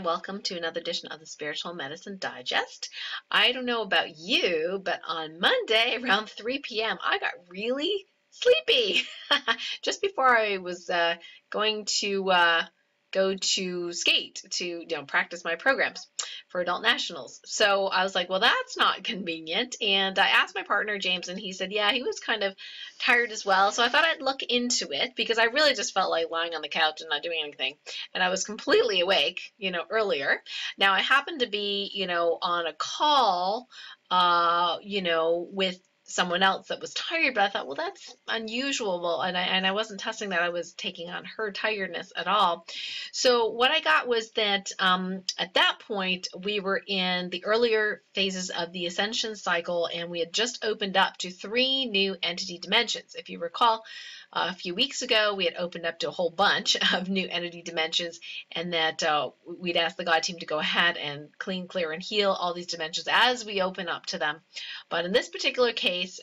and welcome to another edition of the Spiritual Medicine Digest. I don't know about you, but on Monday around 3 p.m. I got really sleepy just before I was going to go to skate to practice my programs for adult nationals. So I was like, well, that's not convenient. And I asked my partner, James, and he said, yeah, he was kind of tired as well. So I thought I'd look into it because I really just felt like lying on the couch and not doing anything. And I was completely awake, earlier. Now I happened to be, on a call, with someone else that was tired, but I thought, well, that's unusual. And I wasn't testing that I was taking on her tiredness at all. So what I got was that at that point, we were in the earlier phases of the ascension cycle, and we had just opened up to 3 new entity dimensions. If you recall, a few weeks ago, we had opened up to a whole bunch of new entity dimensions, and that we'd asked the God team to go ahead and clean, clear, and heal all these dimensions as we open up to them. But in this particular case,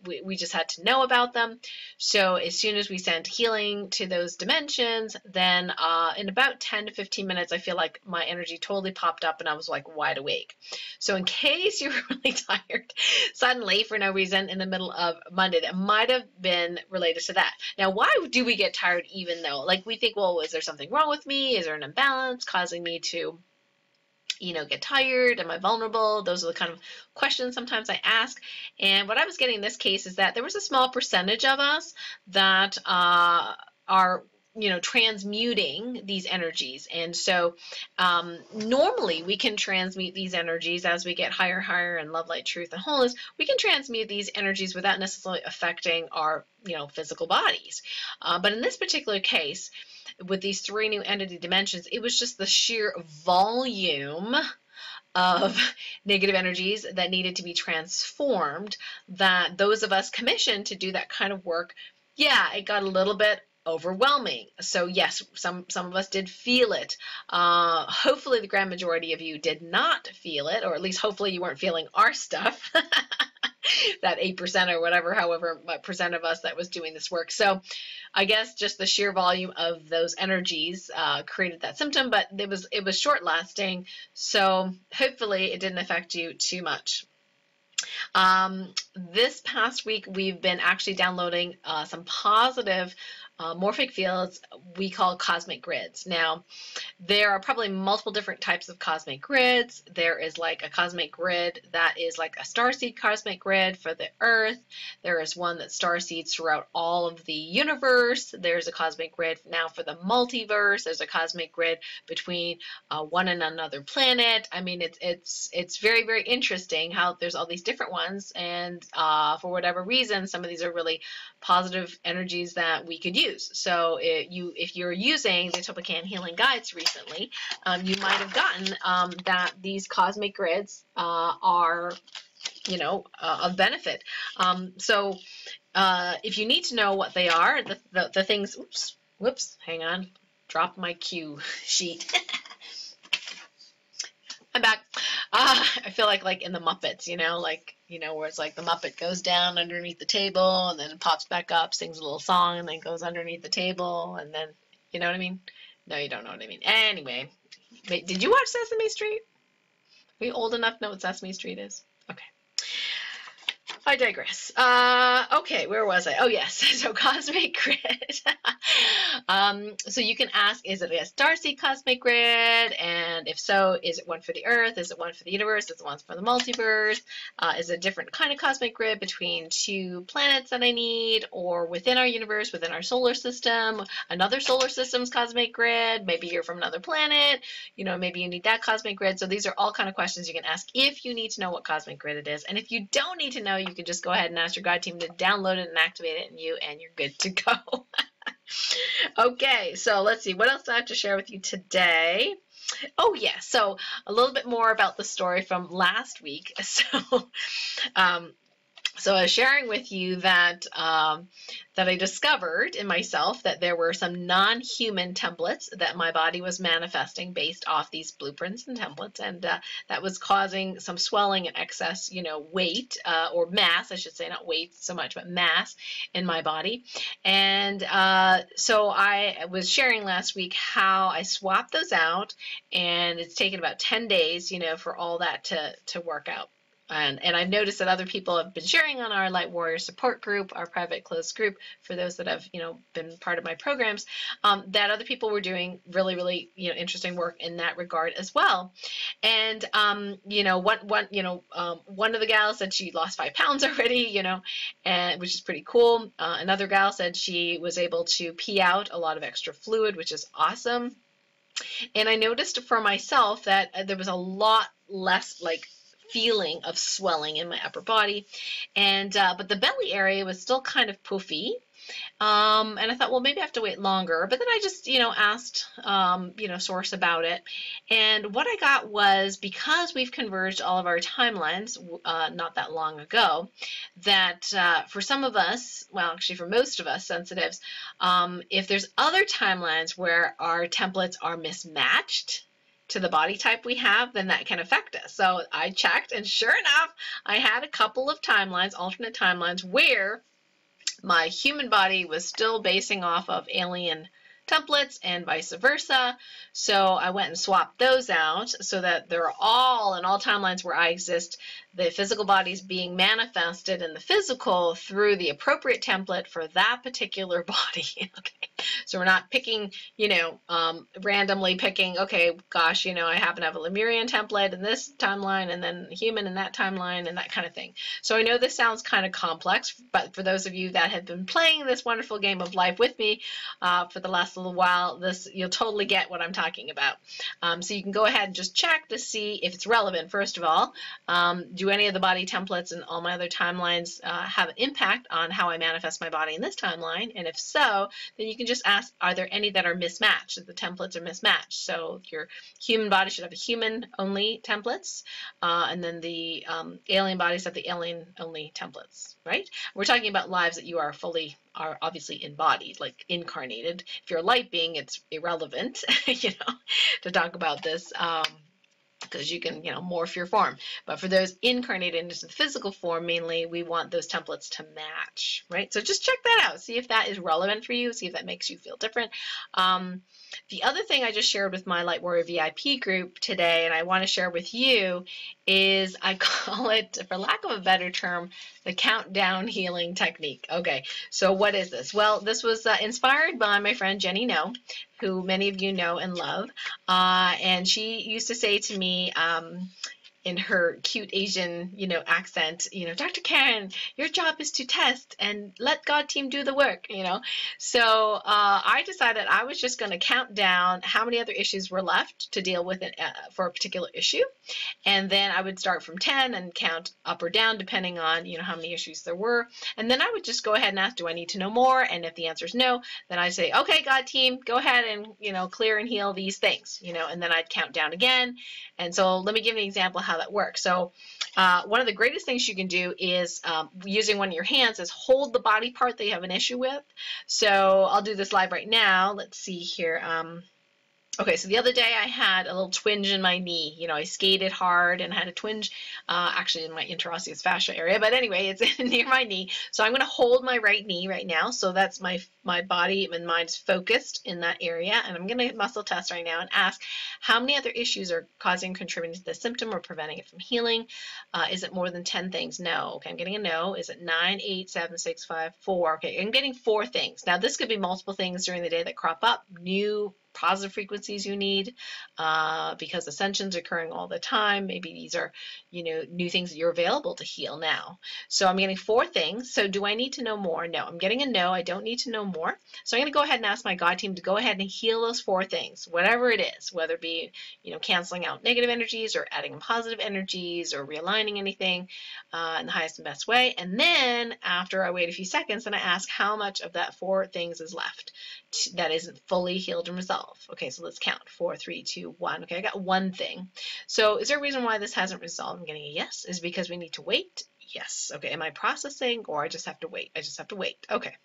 we just had to know about them. So as soon as we sent healing to those dimensions, then in about 10 to 15 minutes, I feel like my energy totally popped up and I was like wide awake. So in case you were really tired suddenly for no reason in the middle of Monday, that might have been related to that. Now, why do we get tired even though, we think, well, is there something wrong with me? Is there an imbalance causing me to, get tired? Am I vulnerable? Those are the kind of questions sometimes I ask. And what I was getting in this case is that there was a small percentage of us that are transmuting these energies. And so normally we can transmute these energies as we get higher in love, light, truth, and wholeness. We can transmute these energies without necessarily affecting our, physical bodies. But in this particular case, with these 3 new entity dimensions, it was just the sheer volume of negative energies that needed to be transformed, that those of us commissioned to do that kind of work, yeah, it got a little bit overwhelming. So yes, some of us did feel it. Hopefully the grand majority of you did not feel it, or at least hopefully you weren't feeling our stuff. That 8% or whatever, however percent of us that was doing this work. So I guess just the sheer volume of those energies created that symptom, but it was short lasting. So hopefully it didn't affect you too much. This past week, we've been actually downloading some positive morphic fields we call cosmic grids. Now, there are probably multiple different types of cosmic grids. There is like a cosmic grid that is like a starseed cosmic grid for the Earth. There is one that starseeds throughout all of the universe. There's a cosmic grid now for the multiverse. There's a cosmic grid between one and another planet. I mean, it's very, very interesting how there's all these different ones, and for whatever reason, some of these are really positive energies that we could use. So if you're using the Topican Healing Guides recently, you might have gotten that these cosmic grids are, of benefit. So if you need to know what they are, the things, whoops, hang on, drop my cue sheet. I'm back. I feel like in the Muppets, where it's like the Muppet goes down underneath the table and then it pops back up, sings a little song, and then goes underneath the table, and then, you know what I mean? No, you don't know what I mean. Anyway, wait, did you watch Sesame Street? Are you old enough to know what Sesame Street is? Okay. I digress. Okay, where was I? Oh, yes. So cosmic grid. So you can ask, is it a starseed cosmic grid? And if so, is it one for the Earth? Is it one for the universe? Is it one for the multiverse? Is it a different kind of cosmic grid between 2 planets that I need, or within our universe, within our solar system, another solar system's cosmic grid? Maybe you're from another planet. Maybe you need that cosmic grid. So these are all kind of questions you can ask if you need to know what cosmic grid it is. And if you don't need to know, you can just go ahead and ask your guide team to download it and activate it in you, and you're good to go. Okay, so let's see. What else do I have to share with you today? Oh, yeah. So a little bit more about the story from last week. So So I was sharing with you that that I discovered in myself that there were some non-human templates that my body was manifesting based off these blueprints and templates, and that was causing some swelling and excess, weight or mass, I should say, not weight so much, but mass in my body. And so I was sharing last week how I swapped those out, and it's taken about 10 days, for all that to work out. And I've noticed that other people have been sharing on our Light Warrior support group, our private closed group, for those that have, been part of my programs, that other people were doing really, really, interesting work in that regard as well. And, one of the gals said she lost 5 pounds already, and which is pretty cool. Another gal said she was able to pee out a lot of extra fluid, which is awesome. And I noticed for myself that there was a lot less feeling of swelling in my upper body, and but the belly area was still kind of poofy, and I thought, well, maybe I have to wait longer. But then I just asked source about it, and what I got was, because we've converged all of our timelines not that long ago, that for some of us, well, actually for most of us sensitives, if there's other timelines where our templates are mismatched to the body type we have, then that can affect us. So I checked, and sure enough, I had a couple of timelines, alternate timelines, where my human body was still basing off of alien templates and vice versa. So I went and swapped those out so that they're all in all timelines where I exist, the physical body's being manifested in the physical through the appropriate template for that particular body. Okay, so we're not picking, randomly picking, okay, gosh, I happen to have a Lemurian template in this timeline and then human in that timeline and that kind of thing. So I know this sounds kind of complex, but for those of you that have been playing this wonderful game of life with me for the last little while, you'll totally get what I'm talking about. So you can go ahead and just check to see if it's relevant. First of all, do any of the body templates and all my other timelines have an impact on how I manifest my body in this timeline? And if so, then you can just ask, are there any that are mismatched, that the templates are mismatched? So your human body should have a human-only templates, and then the alien bodies have the alien-only templates, right? We're talking about lives that you are obviously embodied, like incarnated. If you're a light being, it's irrelevant, to talk about this, because you can, morph your form. But for those incarnated into the physical form, mainly, we want those templates to match, right? So just check that out. See if that is relevant for you. See if that makes you feel different. The other thing I just shared with my Light Warrior VIP group today, and I want to share with you, is I call it, for lack of a better term, the countdown healing technique. Okay, so what is this? Well, this was inspired by my friend Jenny No, who many of you know and love, and she used to say to me, in her cute Asian, accent, Dr. Karen, your job is to test and let God team do the work, So I decided I was just going to count down how many other issues were left to deal with it for a particular issue. And then I would start from 10 and count up or down depending on, how many issues there were. And then I would just go ahead and ask, do I need to know more? And if the answer is no, then I'd say, okay, God team, go ahead and, clear and heal these things, and then I'd count down again. And so let me give an example of how that works. So one of the greatest things you can do is using one of your hands is hold the body part that you have an issue with. So I'll do this live right now. Let's see here. Okay, so the other day I had a little twinge in my knee. I skated hard and had a twinge actually in my interosseous fascia area. But anyway, it's near my knee. So I'm going to hold my right knee right now. So that's my body and mind's focused in that area. And I'm going to muscle test right now and ask how many other issues are causing, contributing to the symptom or preventing it from healing. Is it more than 10 things? No. Okay, I'm getting a no. Is it 9, 8, 7, 6, 5, 4? Okay, I'm getting 4 things. Now this could be multiple things during the day that crop up, new positive frequencies you need, because ascension's occurring all the time. Maybe these are, new things that you're available to heal now. So I'm getting 4 things. So do I need to know more? No, I'm getting a no. I don't need to know more. So I'm going to go ahead and ask my God team to go ahead and heal those 4 things, whatever it is, whether it be, canceling out negative energies or adding in positive energies or realigning anything in the highest and best way. And then after I wait a few seconds, then I ask how much of that 4 things is left that isn't fully healed and resolved. Okay, so let's count. 4, 3, 2, 1. Okay, I got 1 thing. So is there a reason why this hasn't resolved? I'm getting a yes. Is it because we need to wait? Yes. Okay. Am I processing, or I just have to wait? I just have to wait. Okay.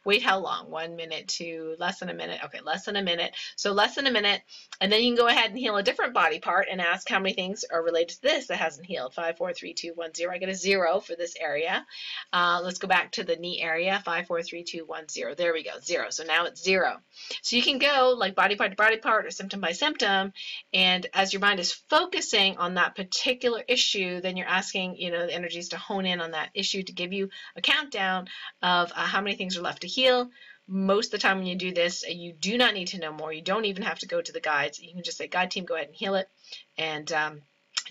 Wait how long? 1 minute to less than a minute. Okay, less than a minute. So less than a minute, and then you can go ahead and heal a different body part and ask how many things are related to this that hasn't healed. 5, 4, 3, 2, 1, 0. I get a 0 for this area. Let's go back to the knee area. 5, 4, 3, 2, 1, 0. There we go. 0. So now it's 0. So you can go like body part to body part or symptom by symptom, and as your mind is focusing on that particular issue, then you're asking, you know, the energies to hone in on that issue to give you a countdown of how many things are left to heal. Most of the time when you do this, you do not need to know more. You don't even have to go to the guides. You can just say, guide team, go ahead and heal it. And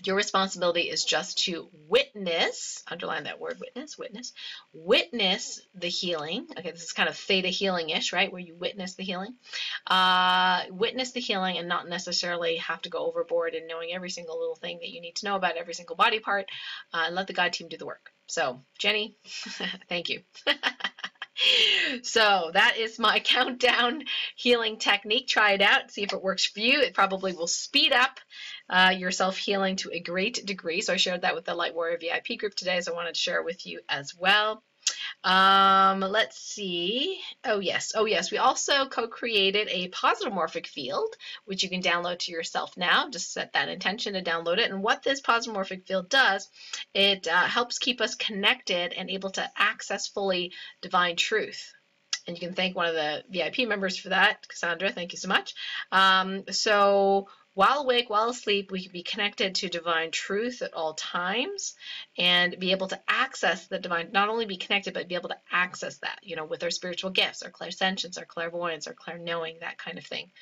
your responsibility is just to witness, underline that word, witness the healing. Okay, this is kind of theta healing-ish, right, where you witness the healing. Witness the healing and not necessarily have to go overboard in knowing every single little thing that you need to know about every single body part, and let the guide team do the work. So, Jenny, thank you. So that is my countdown healing technique. Try it out, see if it works for you. It probably will speed up your self-healing to a great degree. So I shared that with the Light Warrior VIP group today, so I wanted to share it with you as well. Let's see. Oh yes, we also co-created a positive morphic field, which you can download to yourself now. Just set that intention to download it. And what this positive morphic field does, it helps keep us connected and able to access fully divine truth. And you can thank one of the VIP members for that, Cassandra. Thank you so much. So while awake, while asleep, we can be connected to divine truth at all times and be able to access the divine, not only be connected, but be able to access that, you know, with our spiritual gifts, our clairsentience, our clairvoyance, our clairknowing, that kind of thing.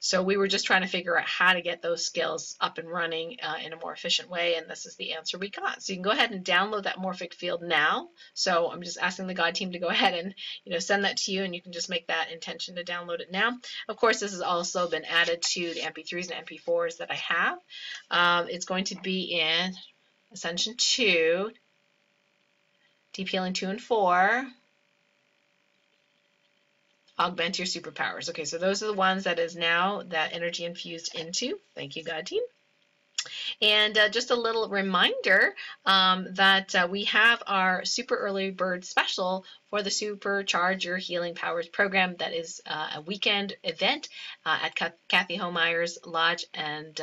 So we were just trying to figure out how to get those skills up and running in a more efficient way, and this is the answer we got. So you can go ahead and download that morphic field now. So I'm just asking the guide team to go ahead and, you know, send that to you, and you can just make that intention to download it now. Of course, this has also been added to the MP3s and MP4s that I have. It's going to be in Ascension 2, Deep Healing 2 and 4, Augment Your Superpowers. Okay, so those are the ones that is now that energy infused into. Thank you, God team. And just a little reminder that we have our super early bird special for the Supercharge Your Healing Powers program. That is a weekend event at Kathy Homeyer's Lodge and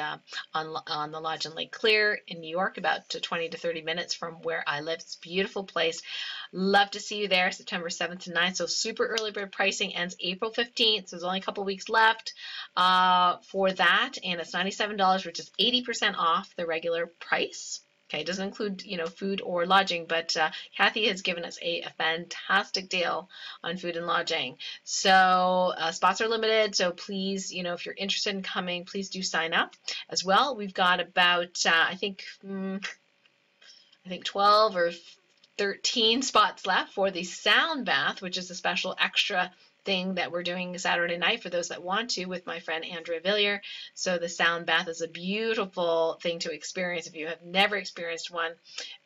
on the Lodge in Lake Clear in New York, about 20 to 30 minutes from where I live. It's a beautiful place. Love to see you there, September 7th to 9th. So super early bird pricing ends April 15th. So there's only a couple weeks left for that. And it's $97, which is 80% off the regular price. Okay, it doesn't include, you know, food or lodging, but Kathy has given us a fantastic deal on food and lodging. So spots are limited, so please, you know, if you're interested in coming, please do sign up as well. We've got about, I think 12 or 13 spots left for the sound bath, which is a special extra thing that we're doing Saturday night for those that want to with my friend Andrea Villier. So the sound bath is a beautiful thing to experience if you have never experienced one,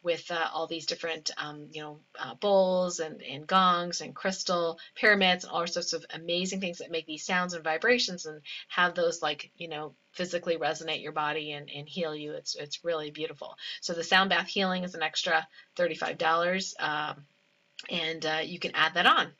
with all these different bowls and gongs and crystal pyramids, all sorts of amazing things that make these sounds and vibrations and have those, like, you know, physically resonate your body and heal you. It's really beautiful. So the sound bath healing is an extra $35. And you can add that on.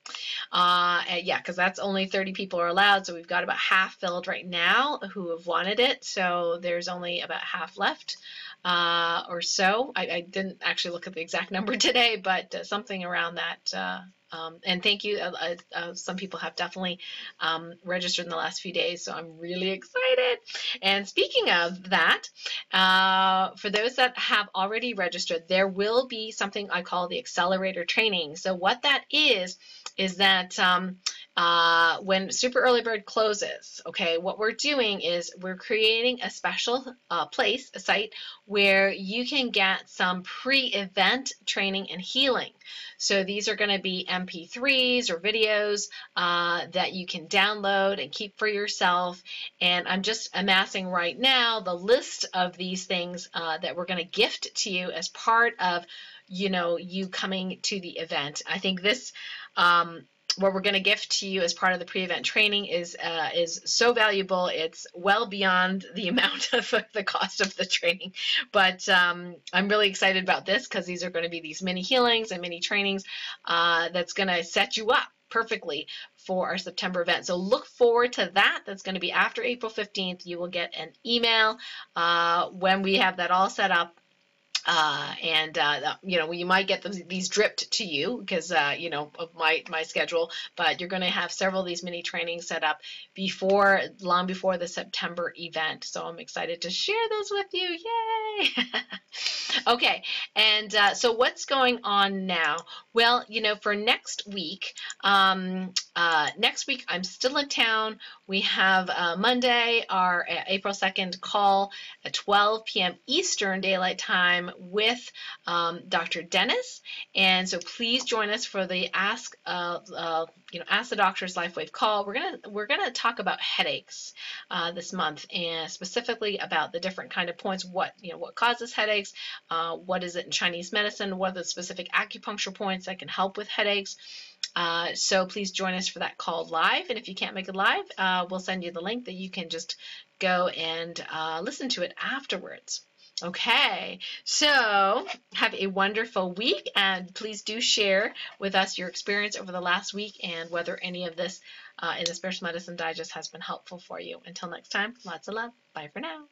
Yeah, because that's only 30 people are allowed, so we've got about half filled right now who have wanted it, so there's only about half left or so. I didn't actually look at the exact number today, but something around that. And thank you. Some people have definitely registered in the last few days, so I'm really excited. And speaking of that, for those that have already registered, there will be something I call the accelerator training. So what that is that when Super Early Bird closes, okay, what we're doing is we're creating a special place, a site, where you can get some pre-event training and healing. So these are going to be MP3s or videos that you can download and keep for yourself. And I'm just amassing right now the list of these things that we're going to gift to you as part of, you know, you coming to the event. I think this what we're going to gift to you as part of the pre-event training is so valuable. It's well beyond the amount of the cost of the training, but I'm really excited about this because these are going to be these mini healings and mini trainings that's going to set you up perfectly for our September event. So look forward to that. That's going to be after April 15th. You will get an email when we have that all set up. You know, you might get these dripped to you because, you know, of my schedule, but you're going to have several of these mini trainings set up long before the September event. So I'm excited to share those with you. Yay! Okay, and so what's going on now? Well, you know, for next week I'm still in town. We have Monday, our April 2nd call at 12 p.m. Eastern Daylight Time with Dr. Dennis, and so please join us for the Ask the Doctor's Lightwave call. We're gonna talk about headaches this month, and specifically about the different kind of points. What causes headaches? What is it in Chinese medicine? What are the specific acupuncture points that can help with headaches? So please join us for that call live, and if you can't make it live, we'll send you the link that you can just go and listen to it afterwards. Okay, so have a wonderful week, and please do share with us your experience over the last week and whether any of this in the Spiritual Medicine Digest has been helpful for you. Until next time, lots of love. Bye for now.